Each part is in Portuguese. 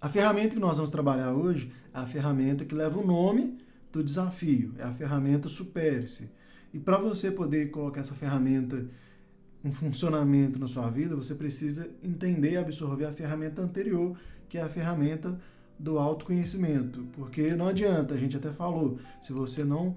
A ferramenta que nós vamos trabalhar hoje é a ferramenta que leva o nome do desafio, é a ferramenta Supere-se. E para você poder colocar essa ferramenta em funcionamento na sua vida, você precisa entender e absorver a ferramenta anterior, que é a ferramenta do autoconhecimento. Porque não adianta, a gente até falou, se você não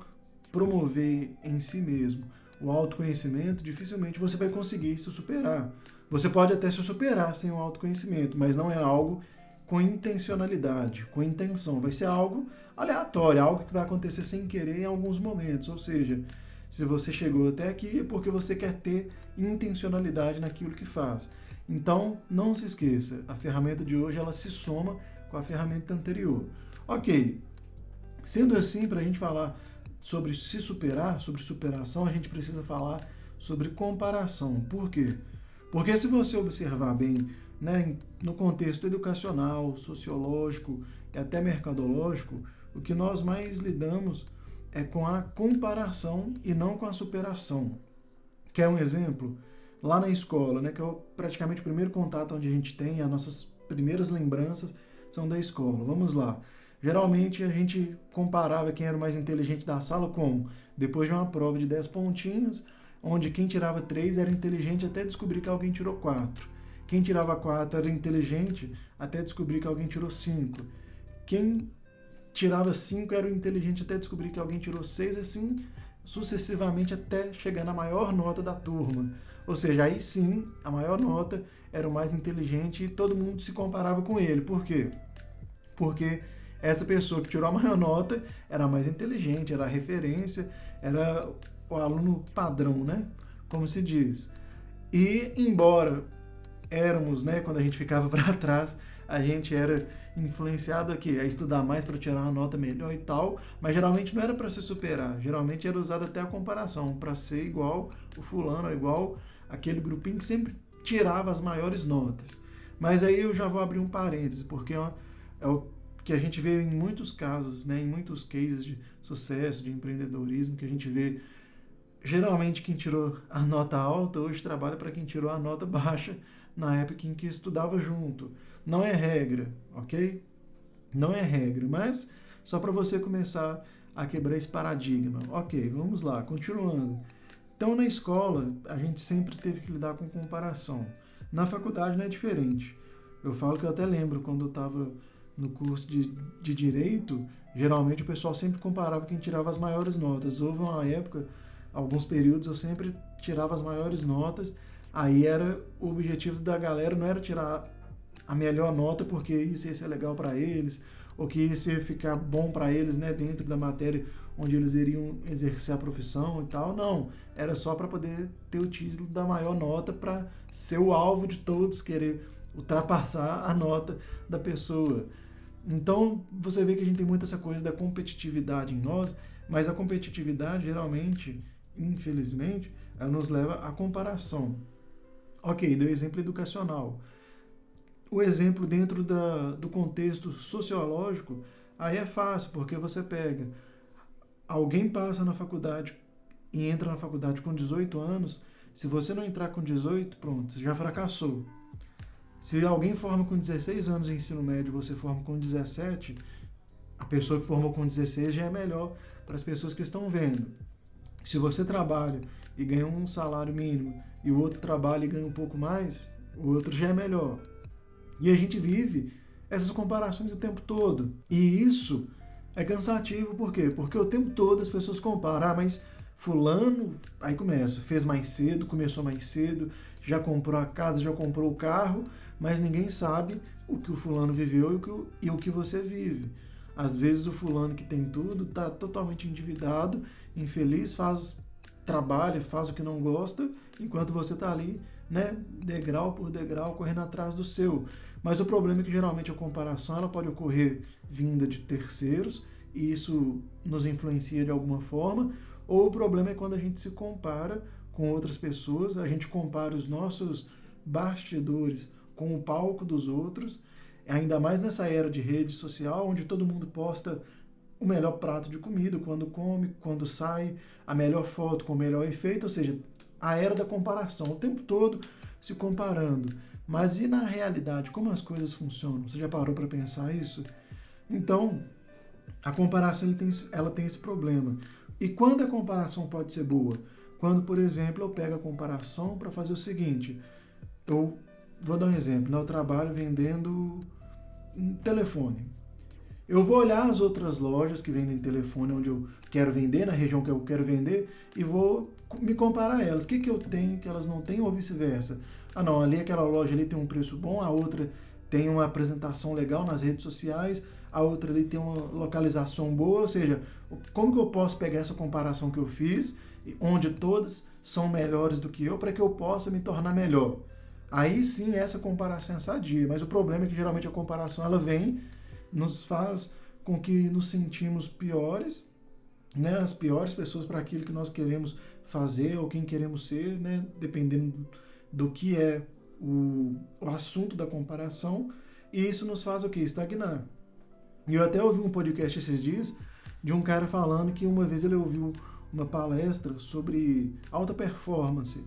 promover em si mesmo o autoconhecimento, dificilmente você vai conseguir se superar. Você pode até se superar sem o autoconhecimento, mas não é algo com intencionalidade, com intenção. Vai ser algo aleatório, algo que vai acontecer sem querer em alguns momentos. Ou seja, se você chegou até aqui é porque você quer ter intencionalidade naquilo que faz. Então, não se esqueça, a ferramenta de hoje ela se soma com a ferramenta anterior. Ok, sendo assim, para a gente falar sobre se superar, sobre superação, a gente precisa falar sobre comparação. Por quê? Porque se você observar bem, né, no contexto educacional, sociológico e até mercadológico, o que nós mais lidamos é com a comparação e não com a superação. Quer um exemplo? Lá na escola, né, que é praticamente o primeiro contato onde a gente tem, as nossas primeiras lembranças são da escola. Vamos lá. Geralmente a gente comparava quem era o mais inteligente da sala como? Depois de uma prova de 10 pontinhos, onde quem tirava 3 era inteligente até descobrir que alguém tirou 4. Quem tirava 4 era inteligente até descobrir que alguém tirou 5. Quem tirava 5 era o inteligente até descobrir que alguém tirou 6, assim sucessivamente até chegar na maior nota da turma. Ou seja, aí sim, a maior nota era o mais inteligente e todo mundo se comparava com ele. Por quê? Porque essa pessoa que tirou a maior nota era a mais inteligente, era a referência, era o aluno padrão, né? Como se diz. E embora éramos, né, quando a gente ficava para trás, a gente era influenciado aqui a estudar mais para tirar uma nota melhor e tal, mas geralmente não era para se superar, geralmente era usado até a comparação, para ser igual o fulano, igual aquele grupinho que sempre tirava as maiores notas. Mas aí eu já vou abrir um parêntese, porque é o que a gente vê em muitos casos, né, em muitos cases de sucesso, de empreendedorismo, que a gente vê geralmente quem tirou a nota alta hoje trabalha para quem tirou a nota baixa na época em que estudava junto. Não é regra, ok? Não é regra, mas só para você começar a quebrar esse paradigma. Ok, vamos lá, continuando. Então, na escola, a gente sempre teve que lidar com comparação. Na faculdade não é diferente. Eu falo que eu até lembro quando eu estava no curso de Direito, geralmente o pessoal sempre comparava quem tirava as maiores notas. Houve uma época, alguns períodos, eu sempre tirava as maiores notas. Aí era o objetivo da galera, não era tirar a melhor nota porque isso ia ser legal para eles, ou que isso ia ficar bom para eles, né, dentro da matéria onde eles iriam exercer a profissão e tal. Não, era só para poder ter o título da maior nota, para ser o alvo de todos, querer ultrapassar a nota da pessoa. Então, você vê que a gente tem muito essa coisa da competitividade em nós, mas a competitividade, geralmente, infelizmente, ela nos leva à comparação. Ok, deu exemplo educacional. O exemplo dentro do contexto sociológico, aí é fácil, porque você pega, alguém passa na faculdade e entra na faculdade com 18 anos, se você não entrar com 18, pronto, você já fracassou. Se alguém forma com 16 anos em ensino médio e você forma com 17, a pessoa que formou com 16 já é melhor para as pessoas que estão vendo. Se você trabalha e ganha um salário mínimo e o outro trabalha e ganha um pouco mais, o outro já é melhor. E a gente vive essas comparações o tempo todo. E isso é cansativo, por quê? Porque o tempo todo as pessoas comparam. Ah, mas fulano, aí começa, fez mais cedo, começou mais cedo, já comprou a casa, já comprou o carro, mas ninguém sabe o que o fulano viveu e o que você vive. Às vezes o fulano que tem tudo está totalmente endividado, infeliz, trabalha, faz o que não gosta, enquanto você está ali, né, degrau por degrau, correndo atrás do seu. Mas o problema é que geralmente a comparação ela pode ocorrer vinda de terceiros, e isso nos influencia de alguma forma, ou o problema é quando a gente se compara com outras pessoas, a gente compara os nossos bastidores com o palco dos outros, ainda mais nessa era de rede social, onde todo mundo posta o melhor prato de comida, quando come, quando sai, a melhor foto com o melhor efeito, ou seja, a era da comparação, o tempo todo se comparando. Mas e na realidade, como as coisas funcionam? Você já parou para pensar isso? Então, a comparação ela tem esse problema. E quando a comparação pode ser boa? Quando, por exemplo, eu pego a comparação para fazer o seguinte, eu vou dar um exemplo, né? Eu trabalho vendendo um telefone. Eu vou olhar as outras lojas que vendem telefone onde eu quero vender, na região que eu quero vender, e vou me comparar a elas. O que eu tenho que elas não têm ou vice-versa? Ah, não, ali aquela loja ali tem um preço bom, a outra tem uma apresentação legal nas redes sociais, a outra ali tem uma localização boa, ou seja, como que eu posso pegar essa comparação que eu fiz, onde todas são melhores do que eu, para que eu possa me tornar melhor? Aí sim essa comparação é sadia, mas o problema é que geralmente a comparação ela vem, nos faz com que nos sentimos piores, né, as piores pessoas para aquilo que nós queremos fazer ou quem queremos ser, né, dependendo do que é o assunto da comparação, e isso nos faz o quê? Estagnar. E eu até ouvi um podcast esses dias de um cara falando que uma vez ele ouviu uma palestra sobre alta performance,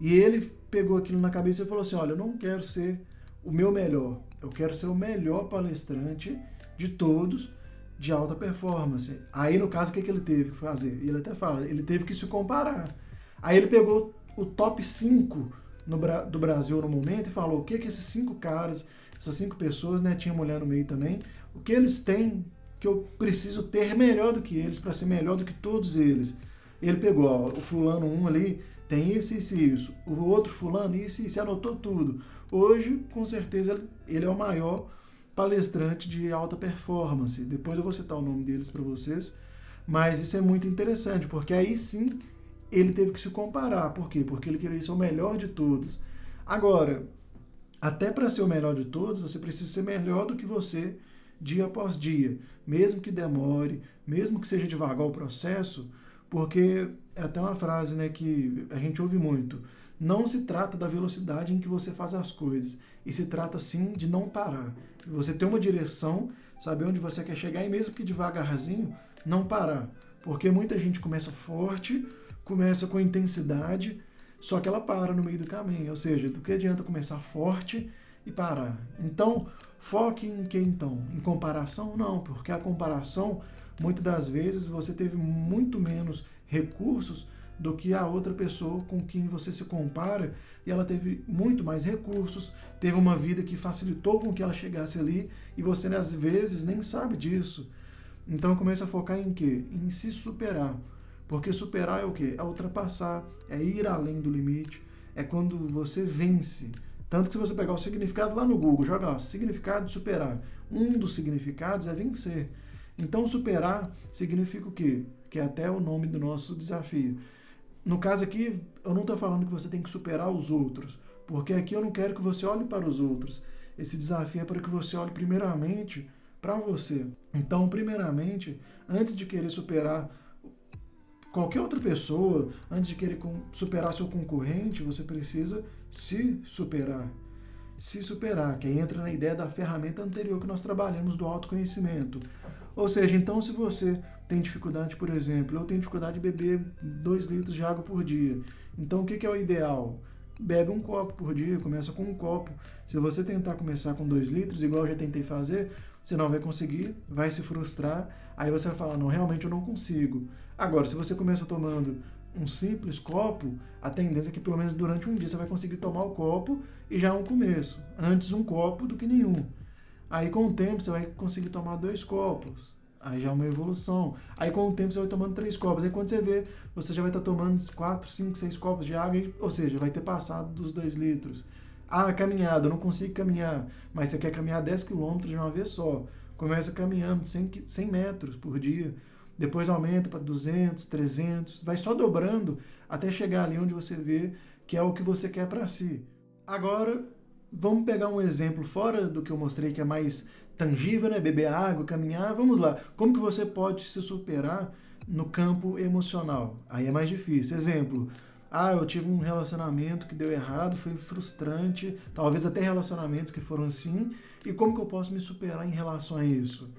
e ele pegou aquilo na cabeça e falou assim, olha, eu não quero ser o meu melhor, eu quero ser o melhor palestrante de todos de alta performance. Aí, no caso, o que ele teve que fazer? Ele até fala, ele teve que se comparar. Aí ele pegou o top 5 do Brasil no momento e falou o que esses 5 caras, essas 5 pessoas, né, tinha mulher no meio também, o que eles têm que eu preciso ter melhor do que eles para ser melhor do que todos eles. Ele pegou, ó, o fulano 1 ali tem isso, isso e isso. O outro fulano, isso e isso, anotou tudo. Hoje, com certeza, ele é o maior palestrante de alta performance. Depois eu vou citar o nome deles para vocês. Mas isso é muito interessante, porque aí sim ele teve que se comparar. Por quê? Porque ele queria ser o melhor de todos. Agora, até para ser o melhor de todos, você precisa ser melhor do que você dia após dia. Mesmo que demore, mesmo que seja devagar o processo, porque é até uma frase, né, que a gente ouve muito. Não se trata da velocidade em que você faz as coisas, e se trata sim de não parar. Você ter uma direção, saber onde você quer chegar, e mesmo que devagarzinho, não parar. Porque muita gente começa forte, começa com intensidade, só que ela para no meio do caminho. Ou seja, do que adianta começar forte e parar? Então, foque em que então? Em comparação? Não, porque a comparação, muitas das vezes, você teve muito menos recursos do que a outra pessoa com quem você se compara, e ela teve muito mais recursos, teve uma vida que facilitou com que ela chegasse ali, e você às vezes nem sabe disso. Então começa a focar em quê? Em se superar. Porque superar é o quê? É ultrapassar, é ir além do limite, é quando você vence. Tanto que se você pegar o significado lá no Google, joga lá, significado de superar. Um dos significados é vencer. Então superar significa o quê? Que é até o nome do nosso desafio. No caso aqui, eu não estou falando que você tem que superar os outros, porque aqui eu não quero que você olhe para os outros. Esse desafio é para que você olhe primeiramente para você. Então, primeiramente, antes de querer superar qualquer outra pessoa, antes de querer superar seu concorrente, você precisa se superar. Se superar, que aí entra na ideia da ferramenta anterior que nós trabalhamos do autoconhecimento. Ou seja, então se você tem dificuldade, por exemplo, eu tenho dificuldade de beber 2 litros de água por dia. Então o que é o ideal? Bebe 1 copo por dia, começa com 1 copo. Se você tentar começar com 2 litros, igual eu já tentei fazer, você não vai conseguir, vai se frustrar, aí você vai falar, não, realmente eu não consigo. Agora, se você começa tomando um simples copo, a tendência é que pelo menos durante um dia você vai conseguir tomar o copo e já é um começo. Antes 1 copo do que nenhum. Aí com o tempo você vai conseguir tomar 2 copos. Aí já é uma evolução. Aí com o tempo você vai tomando 3 copos. Aí quando você vê, você já vai estar tomando 4, 5, 6 copos de água, ou seja, vai ter passado dos 2 litros. Ah, caminhada, eu não consigo caminhar, mas você quer caminhar 10 quilômetros de uma vez só. Começa caminhando 100 metros por dia, depois aumenta para 200, 300, vai só dobrando até chegar ali onde você vê que é o que você quer para si. Agora, vamos pegar um exemplo fora do que eu mostrei, que é mais tangível, né? Beber água, caminhar, vamos lá. Como que você pode se superar no campo emocional? Aí é mais difícil. Exemplo, eu tive um relacionamento que deu errado, foi frustrante, talvez até relacionamentos que foram assim, e como que eu posso me superar em relação a isso?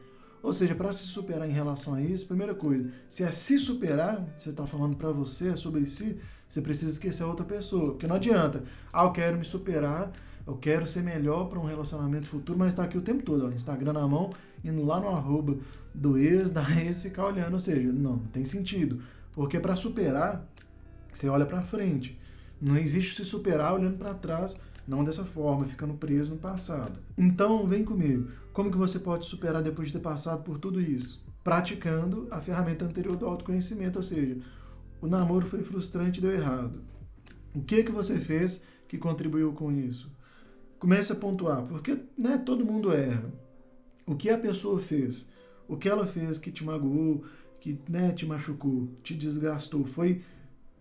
Ou seja, para se superar em relação a isso, primeira coisa, se é se superar, você está falando para você, é sobre si, Você precisa esquecer a outra pessoa. Porque não adianta. Eu quero me superar, eu quero ser melhor para um relacionamento futuro, mas está aqui o tempo todo, ó, Instagram na mão, indo lá no arroba do ex, da ex, ficar olhando. Ou seja, não tem sentido. Porque para superar, você olha para frente. Não existe se superar olhando para trás, não dessa forma, ficando preso no passado. Então, vem comigo. Como que você pode superar depois de ter passado por tudo isso? Praticando a ferramenta anterior do autoconhecimento, ou seja, o namoro foi frustrante e deu errado. O que você fez que contribuiu com isso? Comece a pontuar, porque todo mundo erra. O que a pessoa fez? O que ela fez que te magoou, que te machucou, te desgastou? Foi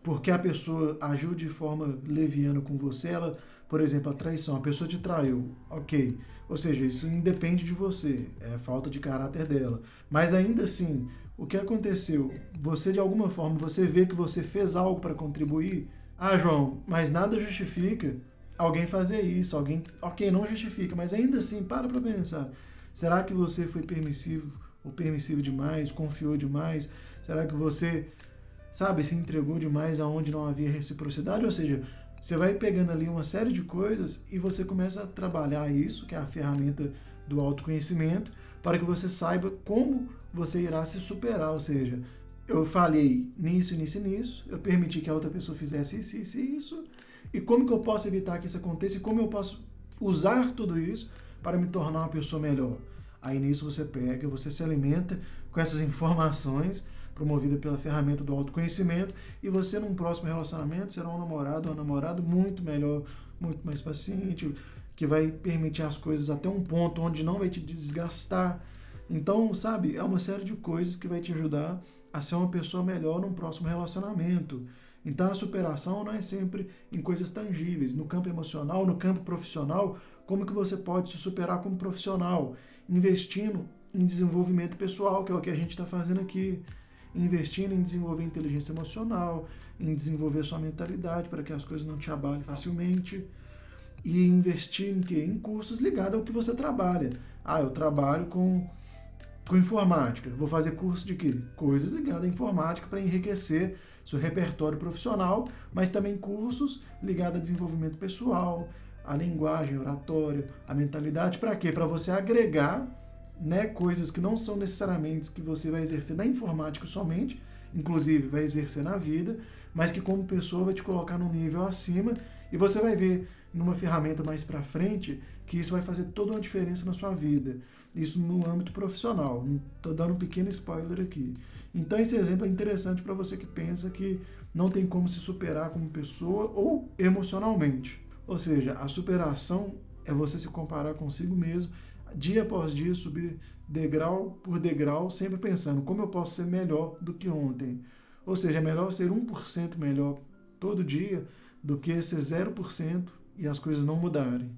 porque a pessoa agiu de forma leviana com você? Ela, por exemplo, a traição, a pessoa te traiu, ok. Ou seja, isso independe de você, é a falta de caráter dela. Mas ainda assim, o que aconteceu? Você, de alguma forma, você vê que você fez algo para contribuir? Ah, João, mas nada justifica alguém fazer isso, ok, não justifica, mas ainda assim, para pensar. Será que você foi permissivo ou permissivo demais, confiou demais? Será que você, se entregou demais aonde não havia reciprocidade? Ou seja, você vai pegando ali uma série de coisas e você começa a trabalhar isso, que é a ferramenta do autoconhecimento, para que você saiba como você irá se superar. Ou seja, eu falhei nisso, nisso e nisso, eu permiti que a outra pessoa fizesse isso, isso e isso, e como que eu posso evitar que isso aconteça e como eu posso usar tudo isso para me tornar uma pessoa melhor. Aí nisso você pega, você se alimenta com essas informações promovida pela ferramenta do autoconhecimento, e você num próximo relacionamento será um namorado ou uma namorada muito melhor, muito mais paciente, que vai permitir as coisas até um ponto onde não vai te desgastar. Então, é uma série de coisas que vai te ajudar a ser uma pessoa melhor num próximo relacionamento. Então a superação não é sempre em coisas tangíveis. No campo emocional, no campo profissional, como que você pode se superar como profissional? Investindo em desenvolvimento pessoal, que é o que a gente está fazendo aqui. Investindo em desenvolver inteligência emocional, em desenvolver sua mentalidade para que as coisas não te abalem facilmente. E investir em quê? Em cursos ligados ao que você trabalha. Ah, eu trabalho com informática. Vou fazer curso de quê? Coisas ligadas à informática para enriquecer seu repertório profissional, mas também cursos ligados a desenvolvimento pessoal, a linguagem, oratório, a mentalidade. Para quê? Para você agregar coisas que não são necessariamente que você vai exercer na informática somente, inclusive vai exercer na vida, mas que como pessoa vai te colocar num nível acima, e você vai ver numa ferramenta mais para frente que isso vai fazer toda uma diferença na sua vida. Isso no âmbito profissional. Estou dando um pequeno spoiler aqui. Então esse exemplo é interessante para você que pensa que não tem como se superar como pessoa ou emocionalmente. Ou seja, a superação é você se comparar consigo mesmo, dia após dia, subir degrau por degrau, sempre pensando como eu posso ser melhor do que ontem. Ou seja, é melhor ser 1% melhor todo dia do que ser 0% e as coisas não mudarem.